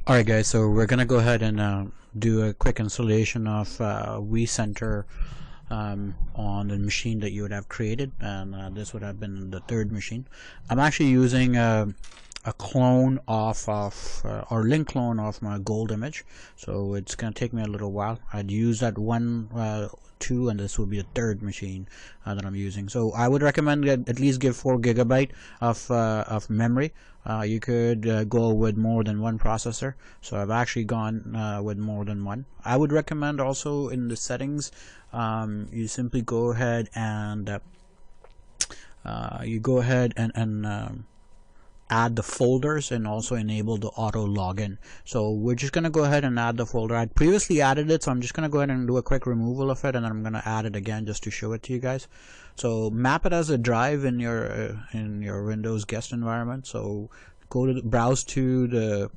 Alright guys, so we're gonna go ahead and do a quick installation of vCenter on the machine that you would have created, and this would have been the third machine. I'm actually using a clone or link clone of my gold image, so it's gonna take me a little while. I'd use that one, two, and this will be the third machine that I'm using. So I would recommend at least give 4 GB of memory. You could go with more than one processor, so I've actually gone with more than one. I would recommend also in the settings, you simply go ahead and add the folders and also enable the auto login. So we're just gonna go ahead and add the folder. I'd previously added it, so I'm just gonna go ahead and do a quick removal of it, and then I'm gonna add it again just to show it to you guys. So map it as a drive in your Windows guest environment. So go to browse to the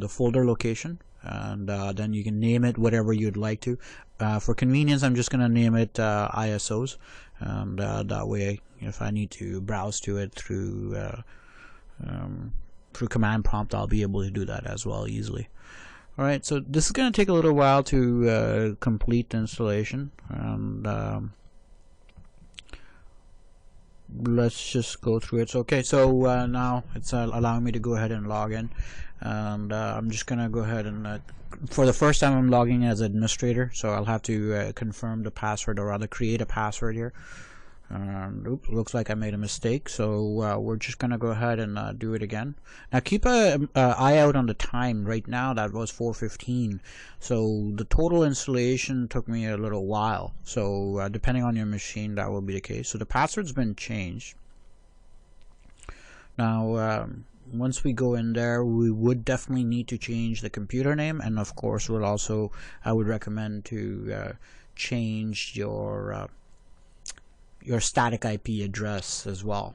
folder location, and then you can name it whatever you'd like to. For convenience, I'm just gonna name it ISOs, and that way if I need to browse to it through command prompt, I'll be able to do that as well easily. Alright, so this is going to take a little while to complete the installation, and let's just go through it. So, okay, so now it's allowing me to go ahead and log in, and I'm just going to go ahead and for the first time I'm logging as administrator, so I'll have to confirm the password, or rather create a password here. Oops, looks like I made a mistake, so we're just gonna go ahead and do it again. Now keep an eye out on the time. Right now that was 4:15, so the total installation took me a little while, so depending on your machine that will be the case. So the password's been changed. Now once we go in there, we would definitely need to change the computer name, and of course I would recommend to change your static IP address as well.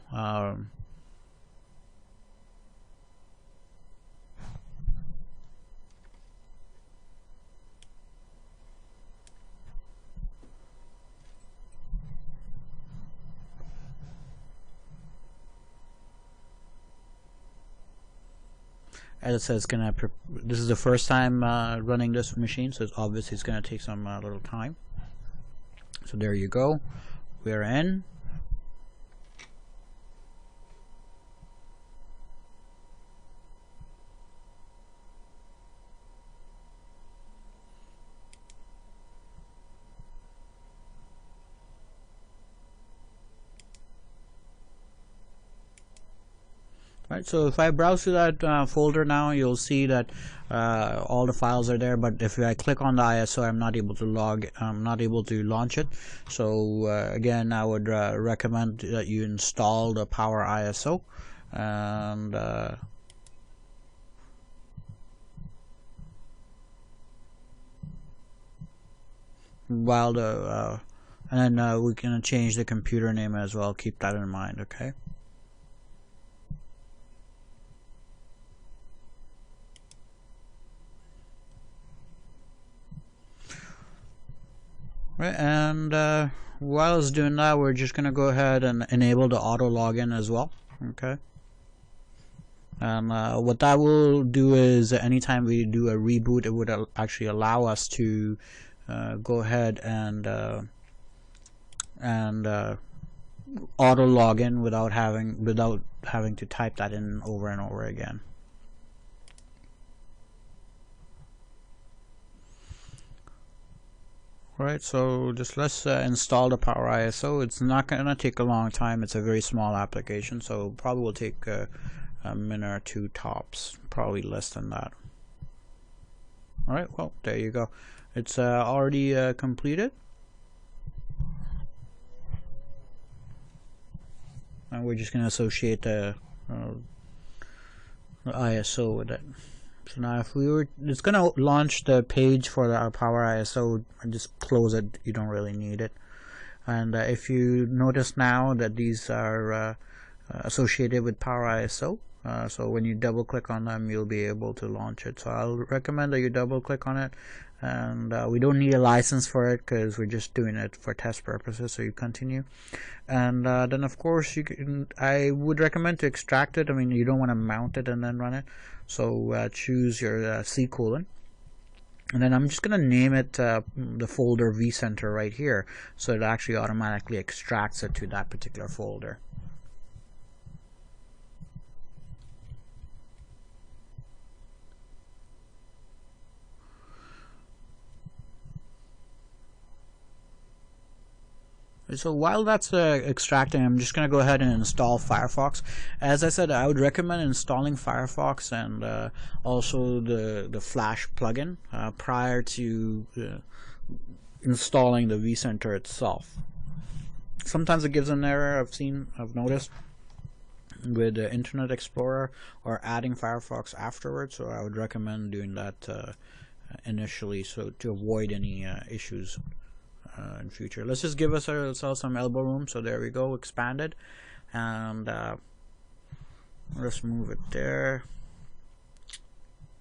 As it says, this is the first time running this machine, so obviously it's going to take some little time. So there you go. We're in. Right, so if I browse to that folder now, you'll see that all the files are there, but if I click on the ISO, I'm not able to launch it. So again, I would recommend that you install the Power ISO, and and then we can change the computer name as well. Keep that in mind, okay? Right, and while it's doing that, we're just gonna go ahead and enable the auto login as well. Okay. What that will do is anytime we do a reboot, it would actually allow us to go ahead and auto login without having to type that in over and over again. Right, so just let's install the Power ISO. It's not gonna take a long time. It's a very small application, so probably will take a minute or two tops, probably less than that. Alright, well, there you go. It's already completed, and we're just gonna associate the ISO with it. So now if it's gonna launch the page for our Power ISO, and just close it. You don't really need it. And if you notice now that these are associated with Power ISO, So when you double click on them, you'll be able to launch it. So I'll recommend that you double click on it, and we don't need a license for it because we're just doing it for test purposes. So you continue, and then of course I would recommend to extract it. I mean, you don't want to mount it and then run it. So choose your C colon. And then I'm just going to name it the folder vCenter right here, so it actually automatically extracts it to that particular folder. So while that's extracting, I'm just going to go ahead and install Firefox. As I said, I would recommend installing Firefox and also the Flash plugin prior to installing the vCenter itself. Sometimes it gives an error. I've noticed with Internet Explorer or adding Firefox afterwards. So I would recommend doing that initially, so to avoid any issues in future. Let's just give ourselves some elbow room. So there we go, expanded, and let's move it there.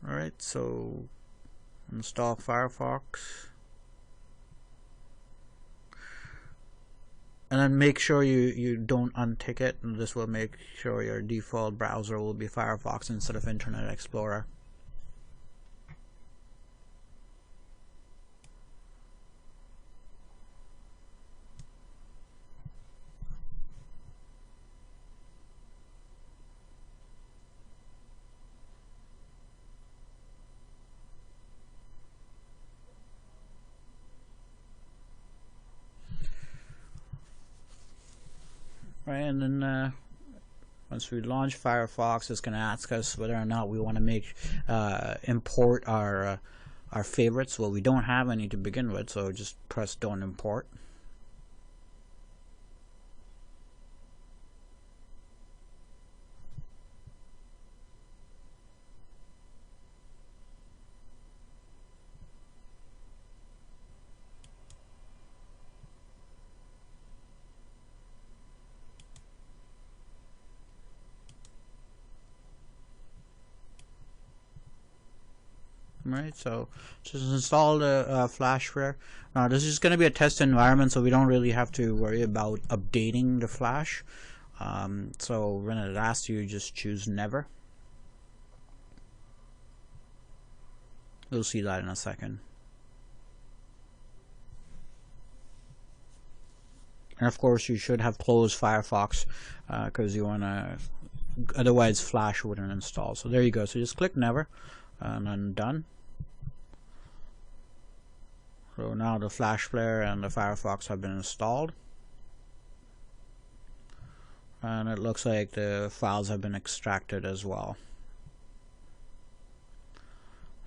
Alright, so install Firefox, and then make sure you don't untick it, and this will make sure your default browser will be Firefox instead of Internet Explorer. Right, and then once we launch Firefox, it's going to ask us whether or not we want to import our favorites. Well, we don't have any to begin with, so just press don't import. Right, so just install the Flashware. Now this is going to be a test environment, so we don't really have to worry about updating the Flash. So when it asks you, just choose never. You'll see that in a second. And of course you should have closed Firefox because you want to, otherwise Flash wouldn't install. So there you go. So just click never and then done. So now the Flash player and the Firefox have been installed, and it looks like the files have been extracted as well.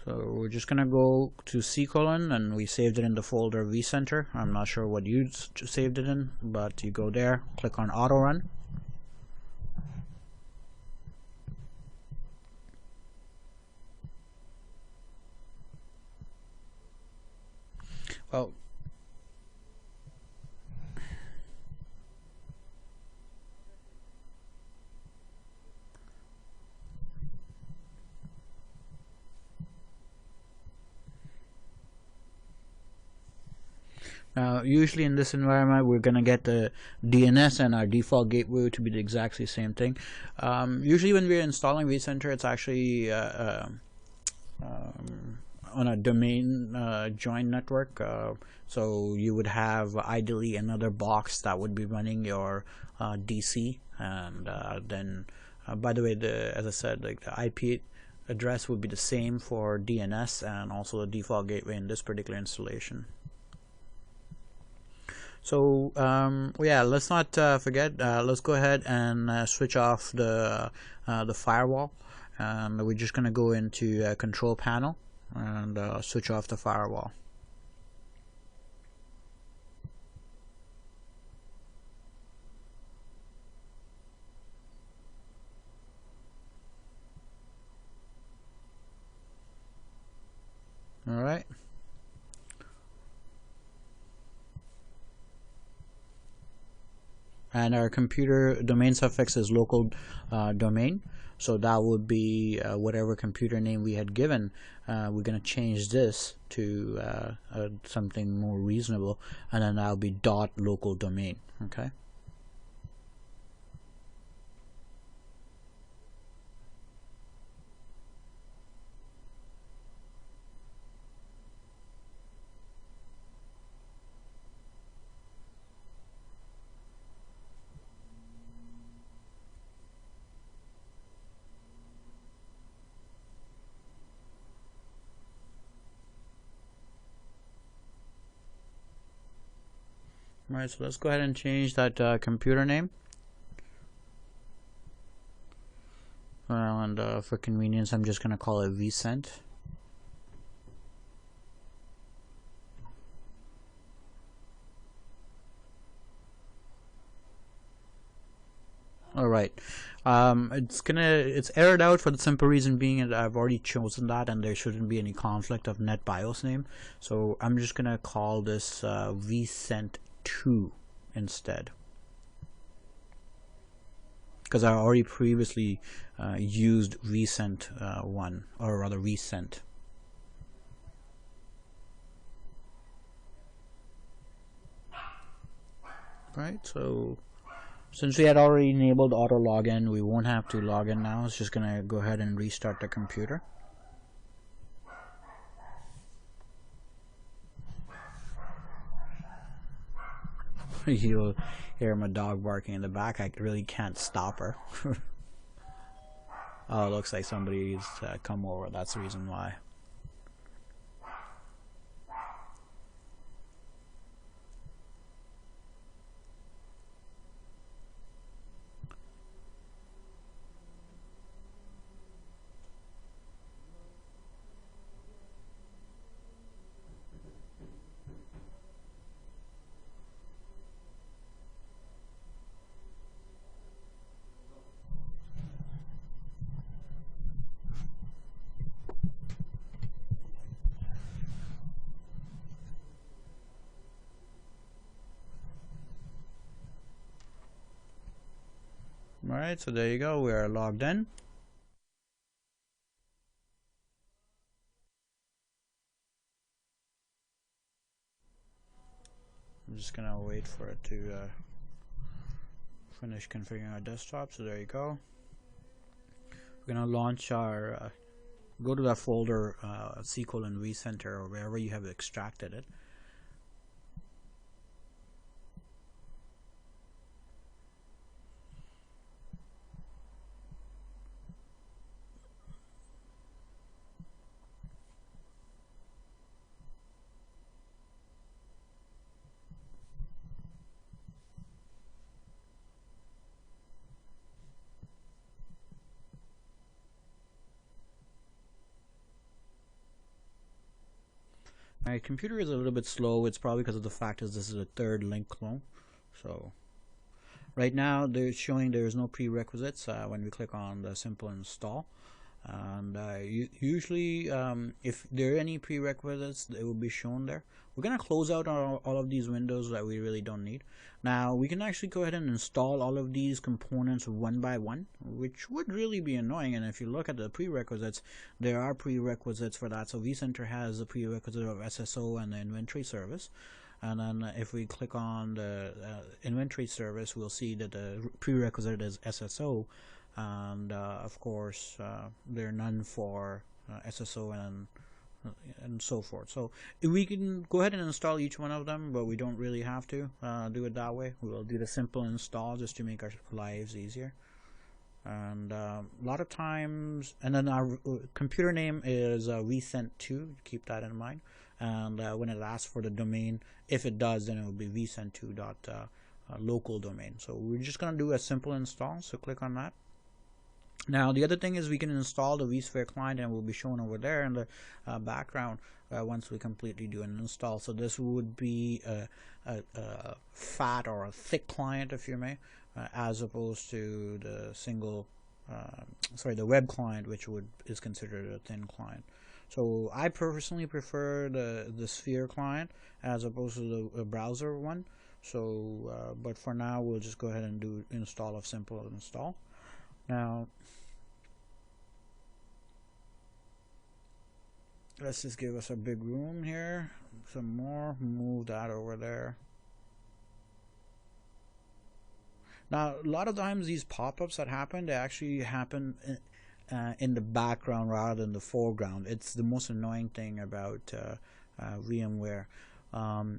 So we're just gonna go to C colon, and we saved it in the folder vCenter. I'm not sure what you saved it in, but you go there, click on auto run. Well, usually in this environment we're gonna get the DNS and our default gateway to be the exactly same thing. Usually when we're installing vCenter, it's actually on a domain join network, so you would have ideally another box that would be running your DC, and then by the way, as I said, like the IP address would be the same for DNS and also the default gateway in this particular installation. So yeah, let's not forget, let's go ahead and switch off the firewall, and we're just going to go into control panel and switch off the firewall. All right. and our computer domain suffix is local domain. So that would be whatever computer name we had given. We're going to change this to something more reasonable, and then that'll be dot local domain. Okay. Alright, so let's go ahead and change that computer name. And for convenience, I'm just going to call it vCenter. Alright, it's errored out for the simple reason being that I've already chosen that, and there shouldn't be any conflict of NetBIOS name. So I'm just gonna call this vCenter2 instead, because I already previously used vCenter1, or rather vCenter. Right, so since we had already enabled auto login, we won't have to log in now. It's just gonna go ahead and restart the computer. You'll hear my dog barking in the back. I really can't stop her. Oh, it looks like somebody's come over. That's the reason why. Alright, so there you go, we are logged in. I'm just gonna wait for it to finish configuring our desktop. So there you go. We're gonna launch our go to that folder SQL and vCenter, or wherever you have extracted it. My computer is a little bit slow. It's probably because of the fact that this is a third link clone. So right now they're showing there's no prerequisites when we click on the simple install, and usually if there are any prerequisites, they will be shown there. We're gonna close out all of these windows that we really don't need. Now we can actually go ahead and install all of these components one by one, which would really be annoying. And if you look at the prerequisites, there are prerequisites for that. So vCenter has the prerequisite of SSO and the inventory service. And then if we click on the inventory service, we'll see that the prerequisite is SSO, and of course there are none for SSO and so forth. So we can go ahead and install each one of them, but we don't really have to do it that way. We'll do the simple install just to make our lives easier. And a lot of times, and then our computer name is vCenter2. Keep that in mind. And when it asks for the domain, if it does, then it will be vCenter2 local domain. So we're just going to do a simple install. So click on that. Now the other thing is we can install the vSphere client, and will be shown over there in the background once we completely do an install. So this would be a fat or a thick client, if you may, as opposed to the single the web client, which is considered a thin client. So I personally prefer the Sphere client as opposed to the browser one. So but for now we'll just go ahead and do install of simple install. Now let's just give us a big room here, some more, move that over there. Now a lot of times these pop-ups that happen, they actually happen in the background rather than the foreground. It's the most annoying thing about VMware.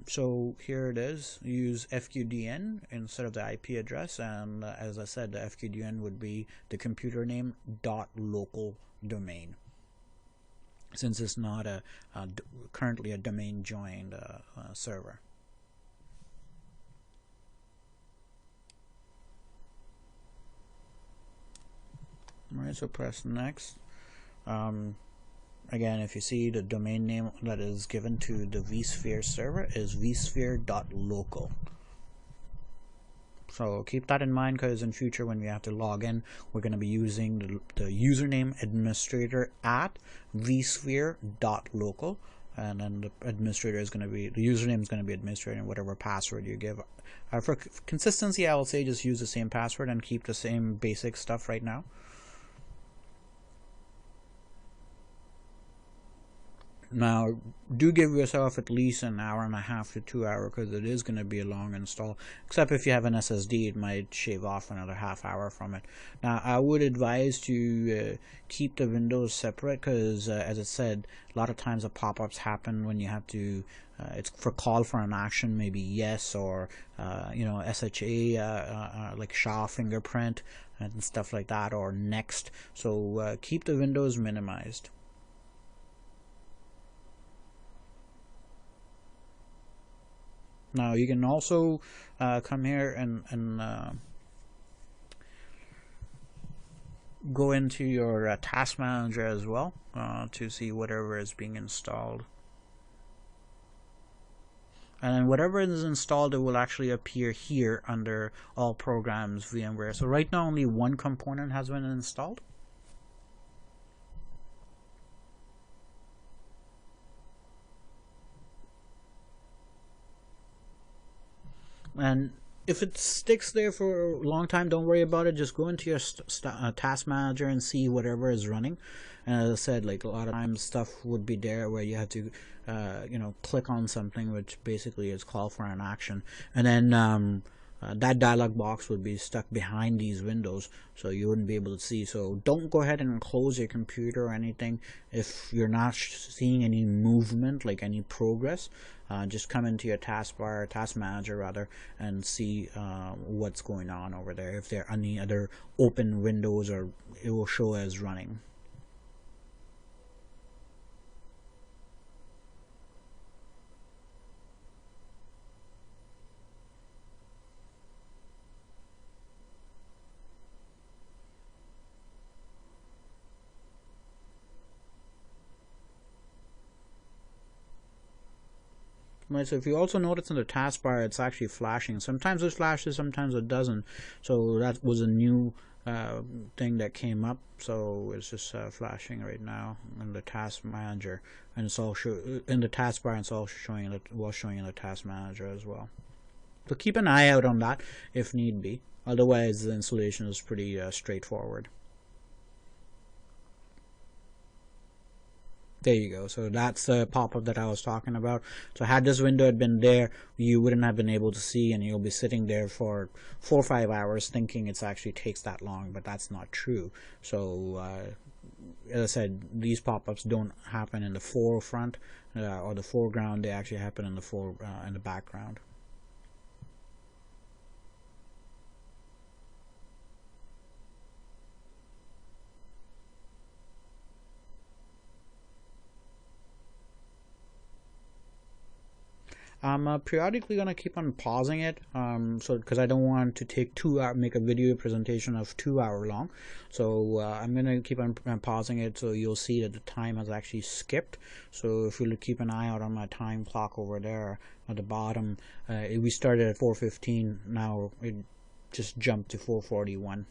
So here it is, use FQDN instead of the IP address, and as I said, the FQDN would be the computer name .local domain, since it's not currently a domain joined server. Alright, so press next. Again, if you see, the domain name that is given to the vSphere server is vSphere.local. So keep that in mind, because in future when we have to log in, we're going to be using the username administrator at vSphere.local, and then the administrator is going to be, the username is going to be administrator, and whatever password you give. For consistency, I will say just use the same password and keep the same basic stuff right now. Now, do give yourself at least an hour and a half to 2 hours, because it is going to be a long install. Except if you have an SSD, it might shave off another half hour from it. Now, I would advise to keep the windows separate, because as I said, a lot of times the pop-ups happen when you have to, it's for call for an action, maybe yes, or you know, SHA, like SHA fingerprint and stuff like that, or next. So keep the windows minimized. Now you can also come here and go into your task manager as well to see whatever is being installed. And then whatever is installed, it will actually appear here under all programs VMware. So right now only one component has been installed. And if it sticks there for a long time, don't worry about it. Just go into your task manager and see whatever is running. And as I said, like a lot of times stuff would be there where you have to you know, click on something, which basically is call for an action, and then that dialog box would be stuck behind these windows, so you wouldn't be able to see. So don't go ahead and close your computer or anything if you're not seeing any movement, like any progress. Just come into your taskbar, task manager rather, and see what's going on over there. If there are any other open windows, or it will show as running. Right, so if you also notice in the taskbar, it's actually flashing. Sometimes it flashes, sometimes it doesn't. So that was a new thing that came up. So it's just flashing right now in the task manager, and it's all in the taskbar, and it's also showing in the task manager as well. So keep an eye out on that if need be. Otherwise, the installation is pretty straightforward. There you go. So that's the pop-up that I was talking about. So had this window had been there, you wouldn't have been able to see, and you'll be sitting there for 4 or 5 hours thinking it actually takes that long, but that's not true. So as I said, these pop-ups don't happen in the forefront or the foreground. They actually happen in the background. I'm periodically gonna keep on pausing it, so because I don't want to take 2 hours, make a video presentation of 2 hour long. So I'm gonna keep on pausing it, so you'll see that the time has actually skipped. So if you keep an eye out on my time clock over there at the bottom, we started at 4:15. Now it just jumped to 4:41.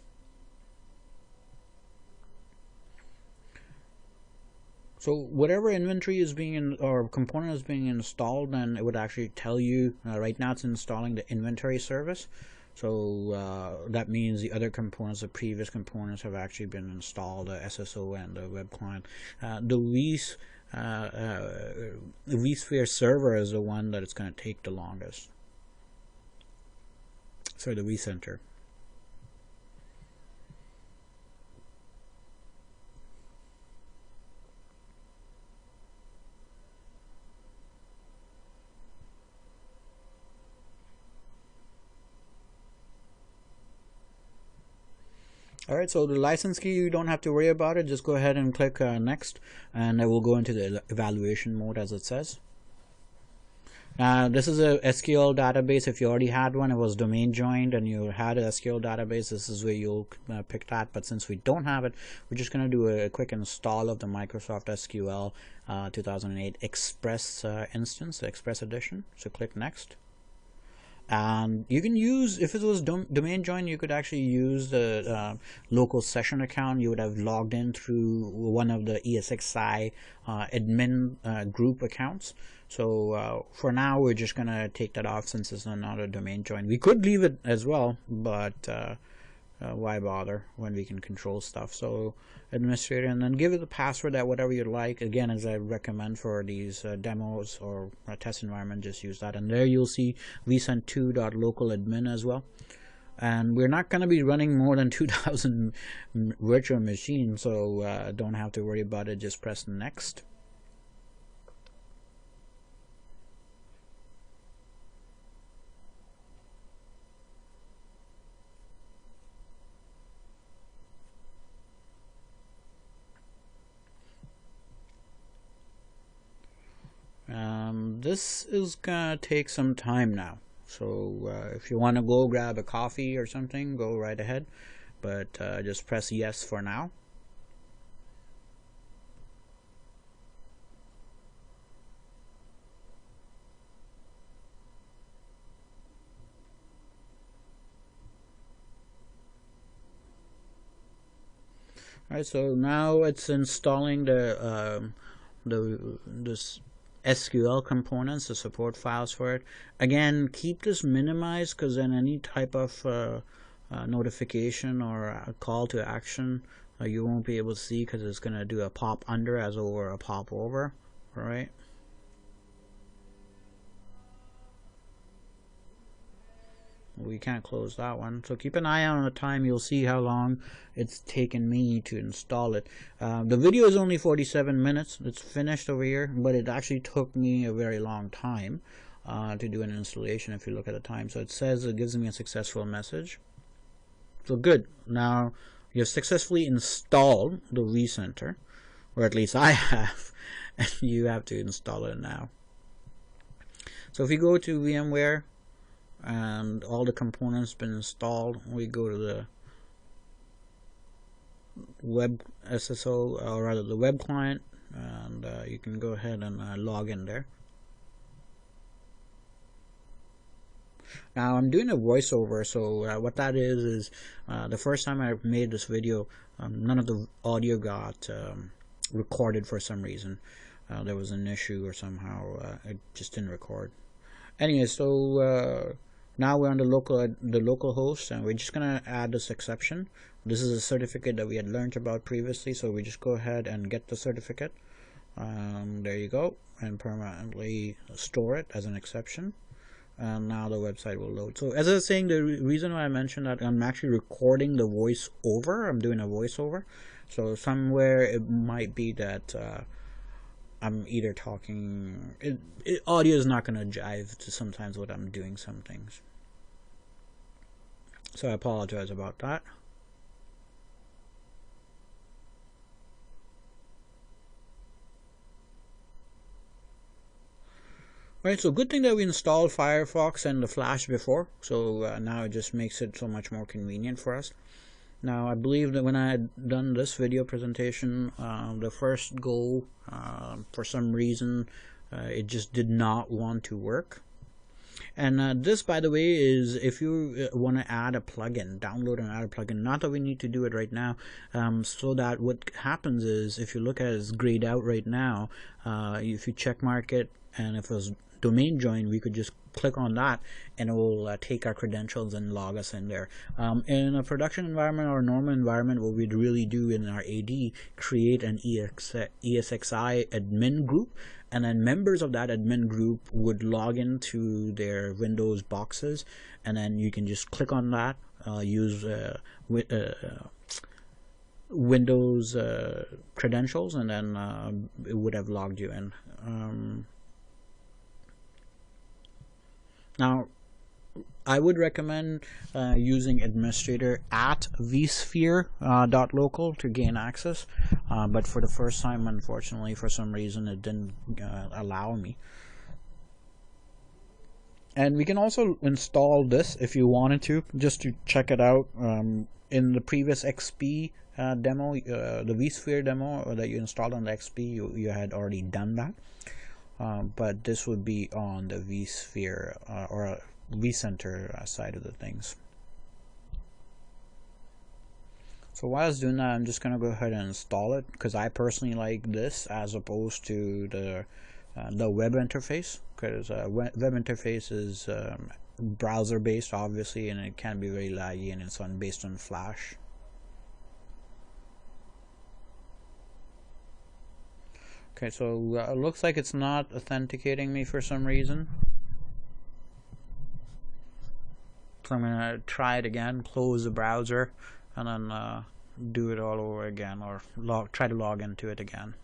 So whatever inventory is being or component is being installed, then it would actually tell you right now it's installing the inventory service. So that means the other components, the previous components, have actually been installed, the SSO and the web client. The vSphere server is the one that it's going to take the longest. So the vCenter. Alright, so the license key, you don't have to worry about it. Just go ahead and click next, and it will go into the evaluation mode as it says. This is a SQL database. If you already had one, it was domain joined and you had a SQL database, this is where you'll pick that. But since we don't have it, we're just going to do a quick install of the Microsoft SQL 2008 Express instance, the Express edition. So click next. And you can use, if it was domain join, you could actually use the local session account. You would have logged in through one of the ESXi admin group accounts. So for now, we're just going to take that off since it's not a domain join. We could leave it as well, but why bother when we can control stuff? So administrator, and then give it the password that whatever you like. Again, as I recommend for these demos or test environment, just use that. And there you'll see vcent2.localAdmin as well. And we're not going to be running more than 2,000 virtual machines, so don't have to worry about it. Just press next. This is gonna take some time now, so if you want to go grab a coffee or something, go right ahead, but just press yes for now. Alright, so now it's installing this SQL components, the support files for it. Again, keep this minimized, because then any type of notification or a call to action you won't be able to see, because it's going to do a pop under as over a pop over. All right. We can't close that one, so keep an eye on the time. You'll see how long it's taken me to install it. The video is only 47 minutes. It's finished over here, but it actually took me a very long time to do an installation. If you look at the time, so it says, it gives me a successful message. So good. Now you've successfully installed the vCenter, or at least I have, and you have to install it now. So if you go to VMWARE and all the components been installed, we go to the web SSO, or rather the web client, and you can go ahead and log in there. Now I'm doing a voiceover, so what that is the first time I made this video, none of the audio got recorded for some reason. There was an issue, or somehow it just didn't record. Anyway, so now we're on the local host, and we're just gonna add this exception. This is a certificate that we had learned about previously, so we just go ahead and get the certificate. There you go, and permanently store it as an exception. And now the website will load. So as I was saying, the reason why I mentioned that, I'm actually recording the voice over. I'm doing a voiceover, so somewhere it might be that I'm either talking, audio is not going to jive to sometimes what I'm doing some things, so I apologize about that. Right, so good thing that we installed Firefox and the Flash before, so now it just makes it so much more convenient for us. Now I believe that when I had done this video presentation, the first go, for some reason it just did not want to work. And this, by the way, is if you want to add a plugin, download and add a plugin. Not that we need to do it right now, so that what happens is, if you look at it, it's grayed out right now. If you check mark it, and if it was domain join, we could just click on that and it will take our credentials and log us in there. In a production environment or a normal environment, what we'd really do in our AD, create an ESXi admin group, and then members of that admin group would log into their Windows boxes, and then you can just click on that, use Windows credentials, and then it would have logged you in. Now, I would recommend using administrator at vSphere.local to gain access, but for the first time, unfortunately, for some reason, it didn't allow me. And we can also install this if you wanted to, just to check it out. In the previous XP demo, the vSphere demo that you installed on the XP, you had already done that. But this would be on the vSphere or vCenter side of the things. So while I was doing that, I'm just going to go ahead and install it, because I personally like this as opposed to the web interface, because web interface is browser based, obviously, and it can be very laggy, and it's based on Flash. Okay, so it looks like it's not authenticating me for some reason. So I'm gonna try it again, close the browser, and then do it all over again, or try to log into it again.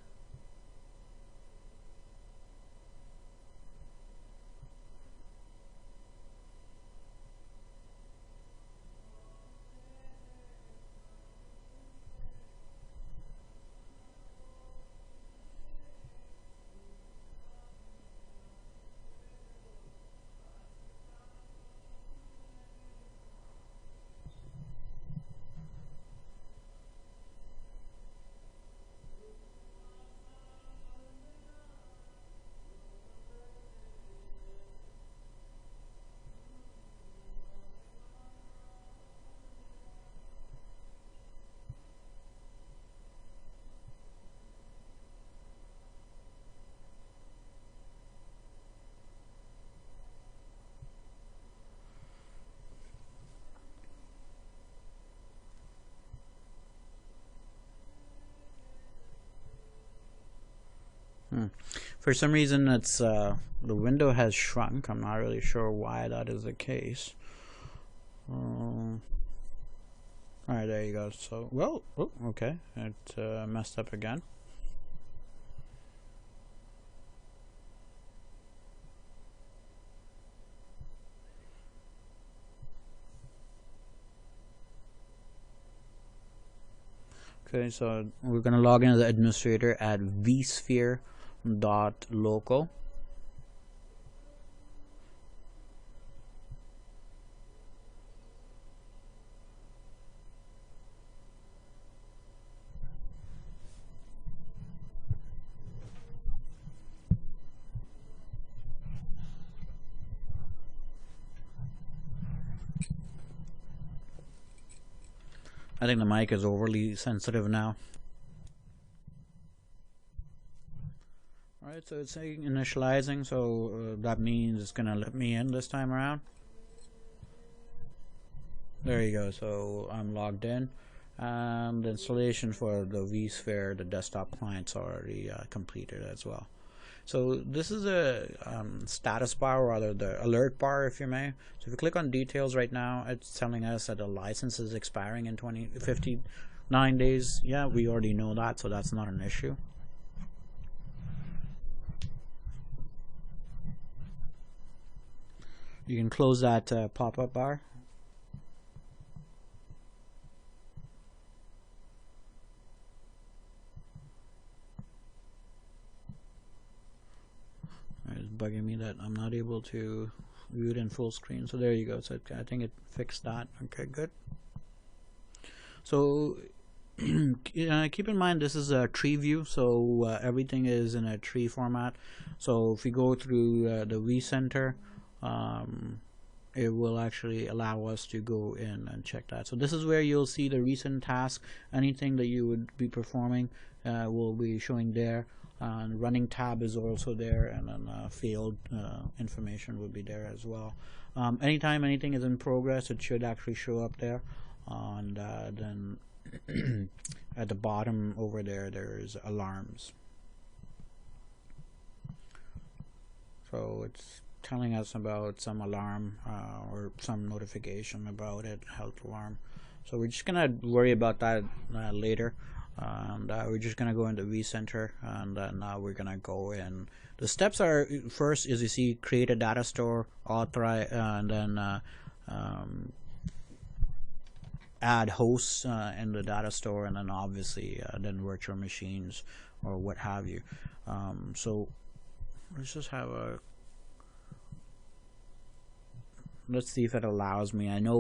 For some reason, it's the window has shrunk. I'm not really sure why that is the case. Alright, there you go. So, well, oh, okay, it messed up again. Okay, so we're gonna log in as the administrator at vSphere.local. I think the mic is overly sensitive now. Alright, so it's saying initializing, so that means it's gonna let me in this time around. There you go, so I'm logged in, and the installation for the vSphere, the desktop client's already completed as well. So this is a status bar, or rather the alert bar, if you may. So if you click on details right now, it's telling us that the license is expiring in 59 days. Yeah, we already know that, so that's not an issue. You can close that pop-up bar. It's bugging me that I'm not able to view it in full screen. So there you go. So I think it fixed that. Okay, good. So keep in mind, this is a tree view, so everything is in a tree format. So if we go through the vCenter, it will actually allow us to go in and check that. So this is where you'll see the recent task. Anything that you would be performing will be showing there. Running tab is also there, and then field information will be there as well. Anytime anything is in progress, it should actually show up there. And then at the bottom over there, there's alarms. So it's telling us about some alarm or some notification about it, health alarm. So we're just gonna worry about that later, and we're just gonna go into vCenter, and now we're gonna go in. The steps are, first is, you see, create a data store, authorize, and then add hosts in the data store, and then obviously then virtual machines or what have you. So let's just have a, let's see if it allows me. I know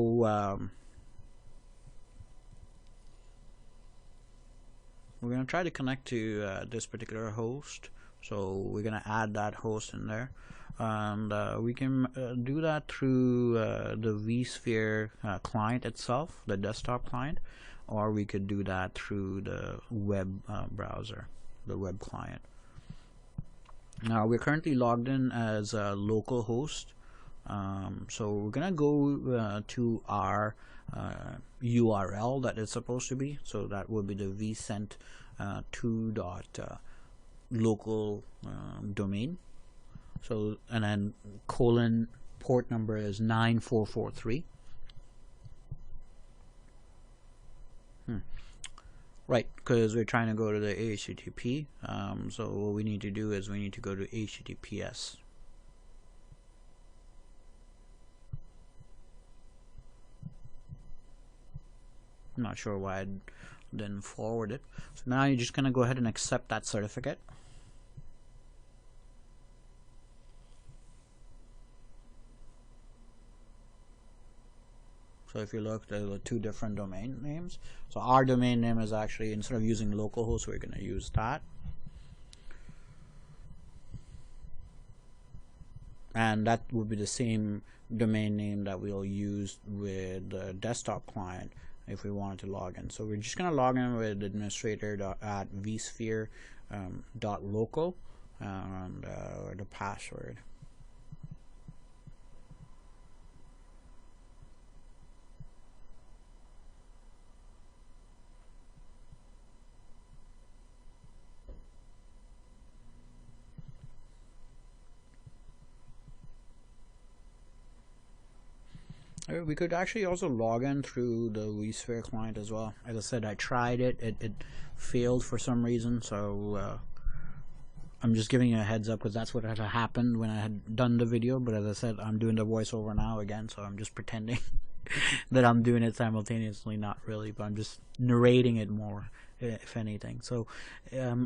we're going to try to connect to this particular host, so we're going to add that host in there, and we can do that through the vSphere client itself, the desktop client, or we could do that through the web browser, the web client. Now we're currently logged in as a local host. So we're gonna go to our URL that it's supposed to be. So that would be the vcent 2.local domain. So, and then colon, port number is 9443. Right, because we're trying to go to the HTTP. So what we need to do is we need to go to HTTPS. I'm not sure why I didn't forward it. So now you're just gonna go ahead and accept that certificate. So if you look, there are two different domain names. So our domain name is actually, instead of using localhost, we're gonna use that. And that would be the same domain name that we'll use with the desktop client if we wanted to log in. So we're just going to log in with administrator.vsphere.local and the password. We could actually also log in through the vSphere client as well. As I said, I tried it. It failed for some reason, so I'm just giving you a heads up because that's what had happened when I had done the video. But as I said, I'm doing the voiceover now again, so I'm just pretending that I'm doing it simultaneously. Not really, but I'm just narrating it more, if anything. So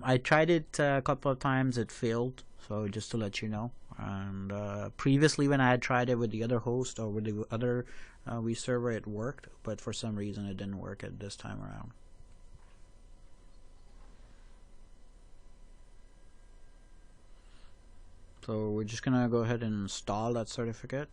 I tried it a couple of times. It failed, so just to let you know. And previously when I had tried it with the other host or with the other vServer, it worked, but for some reason it didn't work at this time around. So we're just gonna go ahead and install that certificate.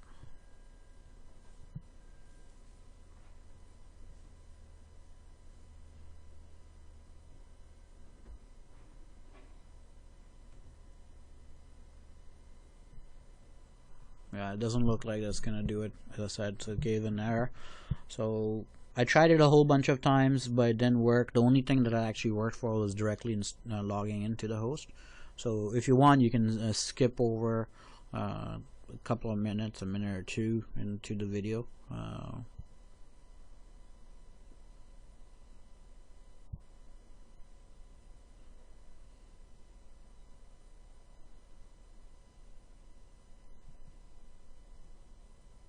Yeah, it doesn't look like that's gonna do it. As I said, so it gave an error. So I tried it a whole bunch of times, but it didn't work. The only thing that I actually worked for was directly logging into the host. So if you want, you can skip over a couple of minutes, a minute or two into the video.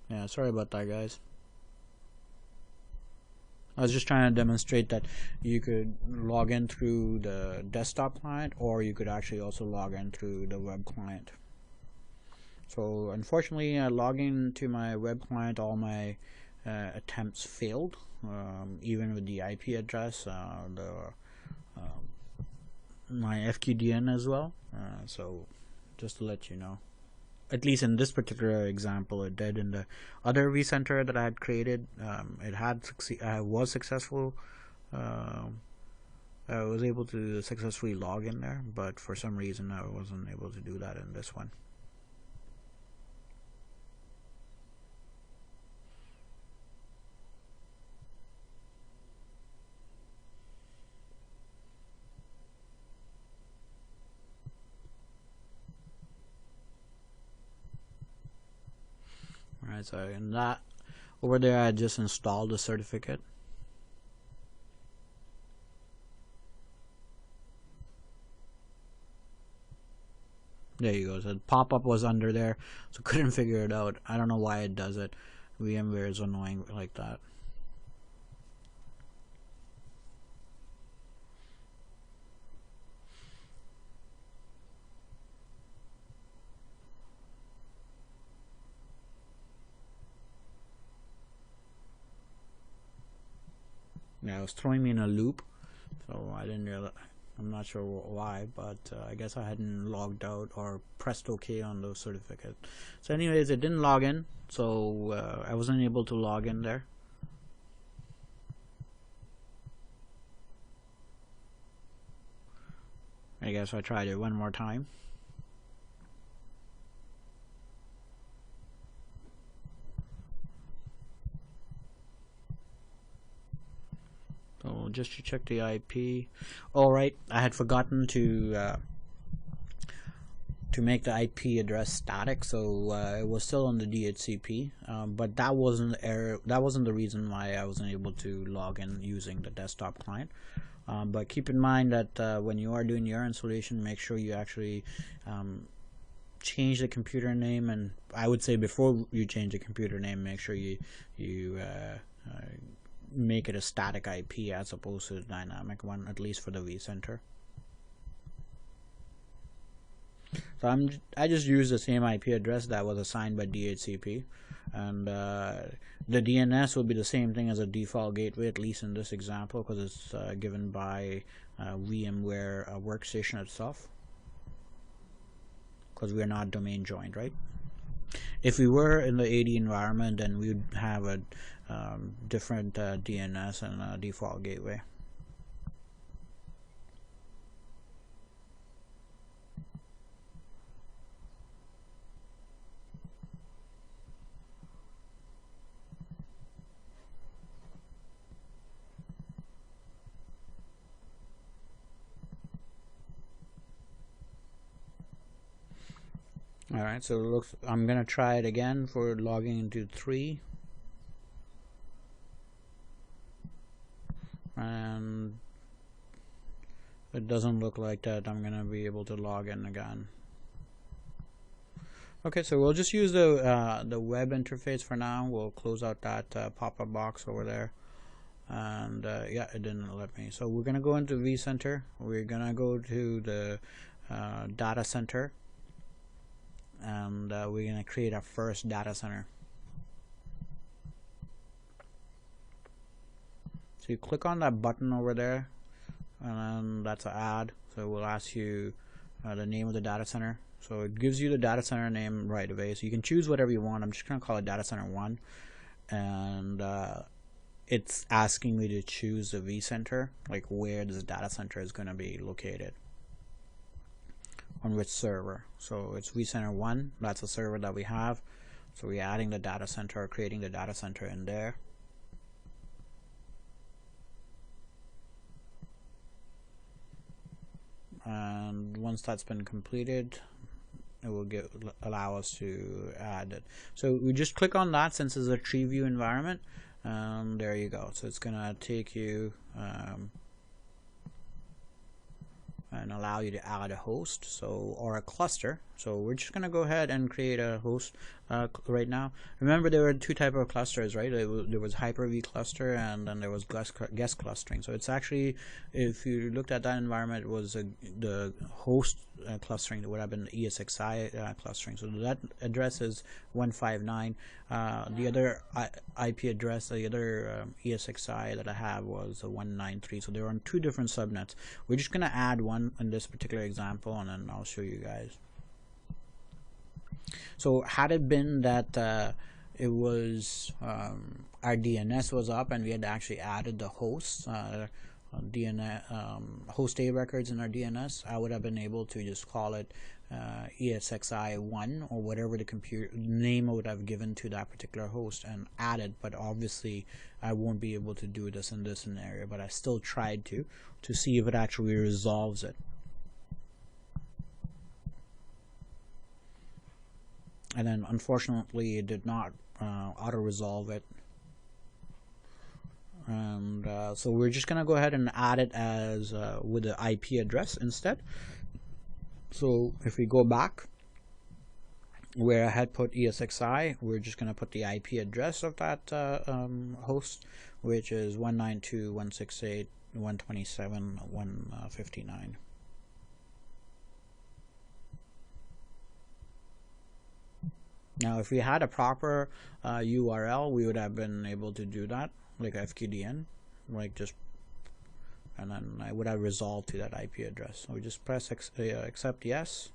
Yeah, sorry about that, guys. I was just trying to demonstrate that you could log in through the desktop client, or you could actually also log in through the web client. So unfortunately, logging to my web client, all my attempts failed, even with the IP address, my FQDN as well. So just to let you know. at least in this particular example it did. In the other vCenter that I had created, I was successful. I was able to successfully log in there, but for some reason I wasn't able to do that in this one. Alright, so in that over there I just installed the certificate. There you go. So the pop-up was under there, so couldn't figure it out. I don't know why it does it. VMware is annoying like that. Yeah, it was throwing me in a loop, so I didn't realize. I'm not sure why, but I guess I hadn't logged out or pressed OK on those certificates. So anyways, it didn't log in, so I wasn't able to log in there. I guess I tried it one more time. So just to check the IP. Alright, I had forgotten to make the IP address static, so it was still on the DHCP, but that wasn't the reason why I wasn't able to log in using the desktop client. But keep in mind that when you are doing your installation, make sure you actually change the computer name, and I would say before you change the computer name, make sure you make it a static IP as opposed to a dynamic one, at least for the vCenter. So I just use the same IP address that was assigned by DHCP, and the DNS will be the same thing as a default gateway, at least in this example, because it's given by VMware workstation itself, because we're not domain joined, right? If we were in the AD environment, then we would have a different DNS and a default gateway. Alright, so it looks, I'm gonna try it again for logging into 3, and it doesn't look like that I'm gonna be able to log in again. Okay, so we'll just use the web interface for now. We'll close out that pop-up box over there, and yeah, it didn't let me. So we're gonna go into vCenter. We're gonna go to the data center, and we're going to create our first data center. So you click on that button over there, and then that's an add. So it will ask you the name of the data center. So it gives you the data center name right away. So you can choose whatever you want. I'm just going to call it data center 1, and it's asking me to choose the vCenter, like where this data center is going to be located, on which server. So it's vCenter 1, that's a server that we have, so we're adding the data center or creating the data center in there. And once that's been completed, it will allow us to add it. So we just click on that since it's a tree view environment, and there you go. So it's gonna take you and allow you to add a host, so, or a cluster. So we're just gonna go ahead and create a host right now. Remember, there were two types of clusters, right? There was Hyper-V cluster, and then there was guest clustering. So it's actually, if you looked at that environment, it was the host clustering that would have been ESXi clustering. So that address is 159. The other IP address, the other ESXi that I have was 193. So they're on two different subnets. We're just gonna add one in this particular example, and then I'll show you guys. So had it been that it was our DNS was up and we had actually added the host DNS host A records in our DNS, I would have been able to just call it ESXi1 or whatever the computer name I would have given to that particular host and add it. But obviously I won't be able to do this in this scenario, but I still tried to see if it actually resolves it. And then unfortunately it did not auto resolve it. And so we're just gonna go ahead and add it as with the IP address instead. So if we go back where I had put ESXi, we're just gonna put the IP address of that host, which is 192.168.127.159. Now if we had a proper URL, we would have been able to do that, like FQDN, like just, and then I would have resolved to that IP address. So we just press accept yes.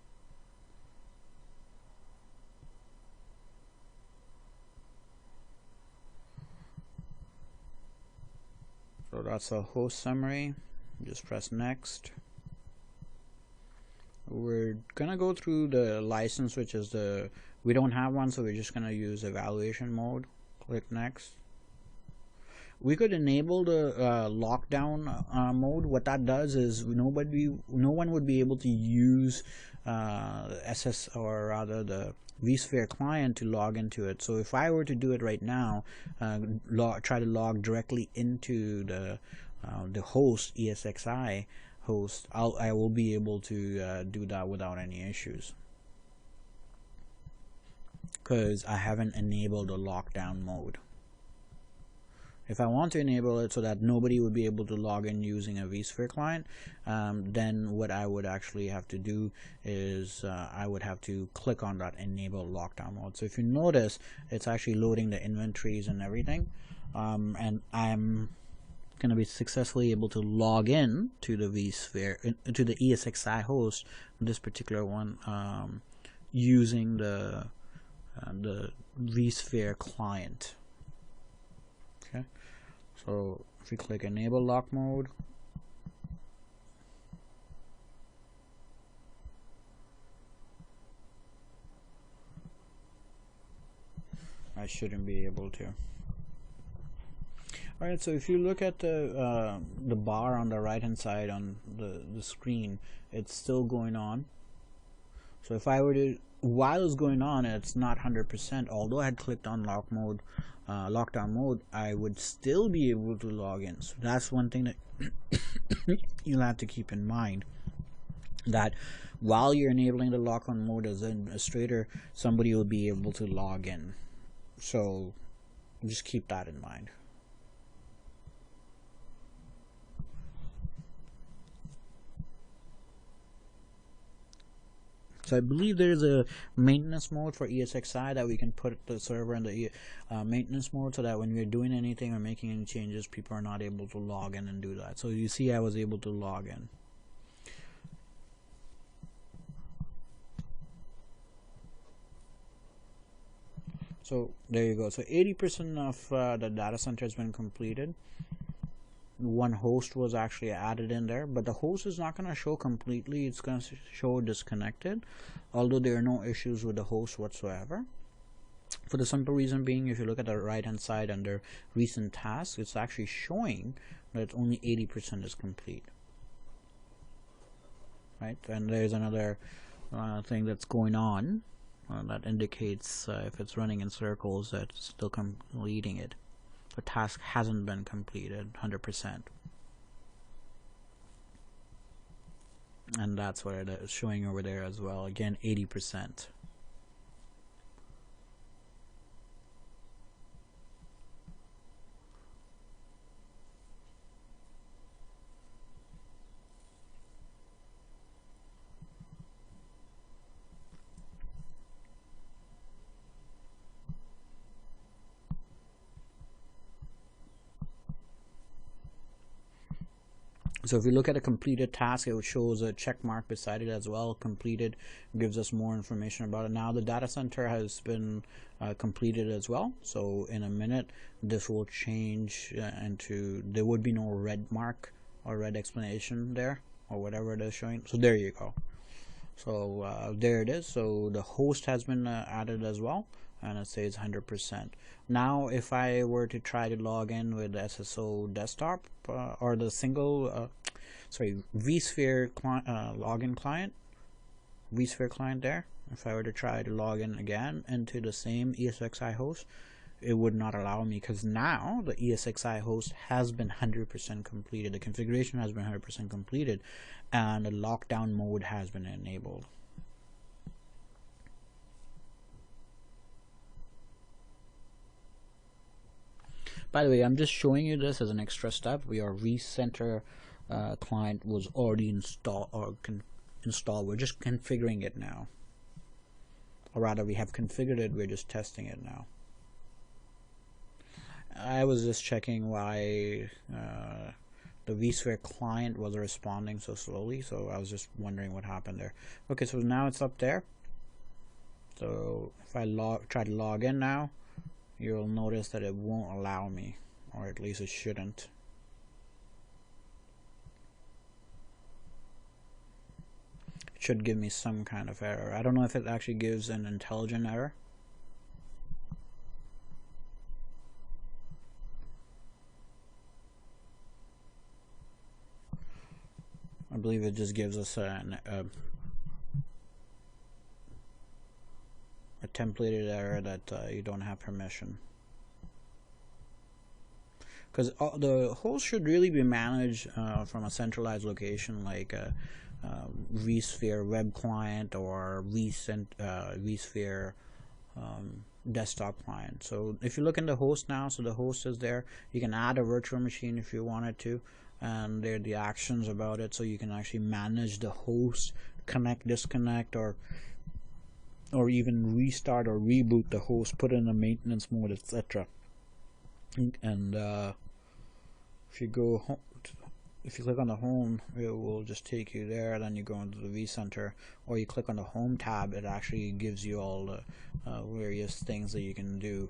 So that's a host summary. Just press next. We're gonna go through the license, which is we don't have one, so we're just gonna use evaluation mode. Click next. We could enable the lockdown mode. What that does is no one would be able to use SS, or rather the vSphere client, to log into it. So if I were to do it right now, try to log directly into the host, ESXi host, I will be able to do that without any issues, because I haven't enabled the lockdown mode. If I want to enable it so that nobody would be able to log in using a vSphere client, then what I would actually have to do is I would have to click on that enable lockdown mode. So if you notice, it's actually loading the inventories and everything, and I'm going to be successfully able to log in to the vSphere, to the ESXi host, this particular one, using the vSphere client. Okay, so if we click enable lock mode, I shouldn't be able to. Alright, so if you look at the bar on the right hand side on the screen, it's still going on. So if I were to, while it's going on, it's not 100%, although I had clicked on lockdown mode, I would still be able to log in. So that's one thing that you'll have to keep in mind, that while you're enabling the lockdown mode as an administrator, somebody will be able to log in. So just keep that in mind. So I believe there's a maintenance mode for ESXi that we can put the server in the maintenance mode, so that when we're doing anything or making any changes, people are not able to log in and do that. So you see I was able to log in. So there you go. So 80% of the data center has been completed. One host was actually added in there, but the host is not going to show completely. It's going to show disconnected, although there are no issues with the host whatsoever, for the simple reason being, if you look at the right hand side under recent tasks, it's actually showing that only 80% is complete, right? And there's another thing that's going on that indicates if it's running in circles, that it's still completing it. The task hasn't been completed 100%, and that's what it is showing over there as well. Again, 80%. So if we look at a completed task, it shows a check mark beside it as well. Completed gives us more information about it. Now the data center has been completed as well. So in a minute, this will change into, there would be no red mark or red explanation there or whatever it is showing. So there you go. So there it is. So the host has been added as well, and it says 100%. Now if I were to try to log in with SSO desktop or the single vSphere login client, vSphere client there, if I were to try to log in again into the same ESXi host, it would not allow me, because now the ESXi host has been 100% completed. The configuration has been 100% completed, and the lockdown mode has been enabled. By the way, I'm just showing you this as an extra step. Our vCenter client was already installed We're just configuring it now, or rather we have configured it, we're just testing it now. I was just checking why the vSphere client was responding so slowly, so I was just wondering what happened there. Okay, so now it's up there. So if I try to log in now, you'll notice that it won't allow me, or at least it shouldn't. It should give me some kind of error. I don't know if it actually gives an intelligent error. I believe it just gives us a templated error that you don't have permission, because the host should really be managed from a centralized location, like vSphere web client or vSphere desktop client. So if you look in the host now, so the host is there. You can add a virtual machine if you wanted to, and there are the actions about it, so you can actually manage the host, connect, disconnect, or even restart or reboot the host, put in a maintenance mode, etc. And if you go home, if you click on the home, it will just take you there. Then you go into the vCenter, or you click on the home tab, it actually gives you all the various things that you can do,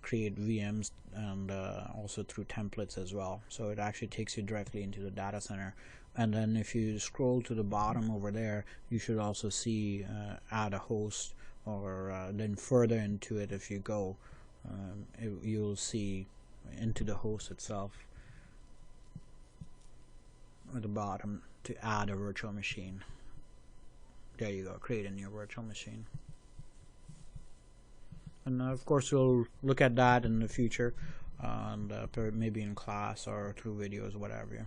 create VMs, and also through templates as well. So it actually takes you directly into the data center. And then if you scroll to the bottom over there, you should also see add a host, or then further into it, if you go, you'll see into the host itself at the bottom to add a virtual machine. There you go, create a new virtual machine. And of course we'll look at that in the future, and maybe in class or through videos, whatever.